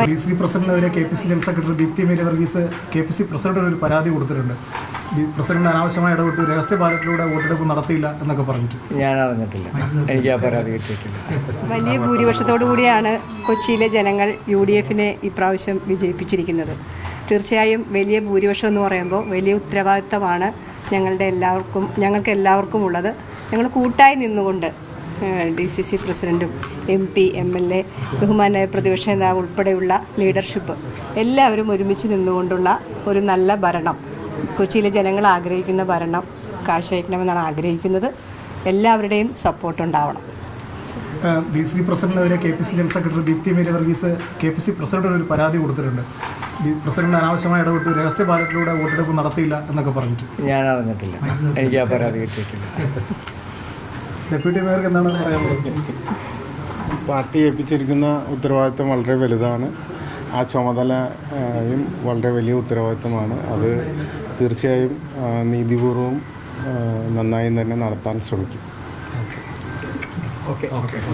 DC പ്രസിഡന്റിനെതിരെ KPC general secretary Deepthi Mary Varghese KPC പ്രസിഡന്റിന് ഒരു പരാതി കൊടുത്തിട്ടുണ്ട്. പ്രസിഡന്റ് അനാവശ്യമായി ഇടപെട്ട് രഹസ്യ ബാലറ്റിലൂടെ വോട്ടെടുപ്പ് നടത്തിയില്ല എന്നൊക്കെ പറഞ്ഞിട്ട്. ഞാൻ അറിഞ്ഞിട്ടില്ല, എനിക്ക് ആ പരാതി കിട്ടിയിട്ടില്ല. വലിയ ഭൂരിപക്ഷത്തോടു കൂടിയാണ് കൊച്ചിയിലെ ജനങ്ങൾ UDFനെ ഇപ്രാവശ്യം വിജയിപ്പിച്ചിരിക്കുന്നത്. തീർച്ചയായും വലിയ ഭൂരിപക്ഷം എന്ന് പറയുമ്പോൾ വലിയ ഉത്തരവാദിത്തമാണ് ഞങ്ങൾക്ക് എല്ലാവർക്കും ഉള്ളത്. ഞങ്ങൾ കൂട്ടായി നിന്നുകൊണ്ട് DCC പ്രസിഡൻറ്റും MP MLA ബഹുമാനായ പ്രതിപക്ഷ നേതാവ് ഉൾപ്പെടെയുള്ള ലീഡർഷിപ്പ് എല്ലാവരും ഒരുമിച്ച് നിന്നുകൊണ്ടുള്ള ഒരു നല്ല ഭരണം, കൊച്ചിയിലെ ജനങ്ങൾ ആഗ്രഹിക്കുന്ന ഭരണം കാഴ്ചവെക്കണമെന്നാണ് ആഗ്രഹിക്കുന്നത്. എല്ലാവരുടെയും സപ്പോർട്ട് ഉണ്ടാവണം. DC പ്രസിഡന്റിനെതിരെ KPC general secretary Deepthi Mary Varghese KPC പ്രസിഡന്റിന് ഒരു പരാതി കൊടുത്തിട്ടുണ്ട്. പ്രസിഡന്റ് അനാവശ്യമായി ഇടപെട്ട് രഹസ്യ ബാലറ്റിലൂടെ വോട്ടെടുപ്പ് നടത്തിയില്ല എന്നൊക്കെ പറഞ്ഞിട്ട്. ഞാൻ അറിഞ്ഞിട്ടില്ല, എനിക്ക് ആ പരാതി കിട്ടിയിട്ടില്ല. ഡെപ്യൂട്ടി മേയർക്ക് എന്താണ് പറയാനുള്ളത്? പാർട്ടി ഏൽപ്പിച്ചിരിക്കുന്ന ഉത്തരവാദിത്വം വളരെ വലുതാണ്. ആ ചുമതലയും വളരെ വലിയ ഉത്തരവാദിത്വമാണ്. അത് തീർച്ചയായും നീതിപൂർവം നന്നായി തന്നെ നടത്താൻ ശ്രമിക്കും. ഓക്കെ.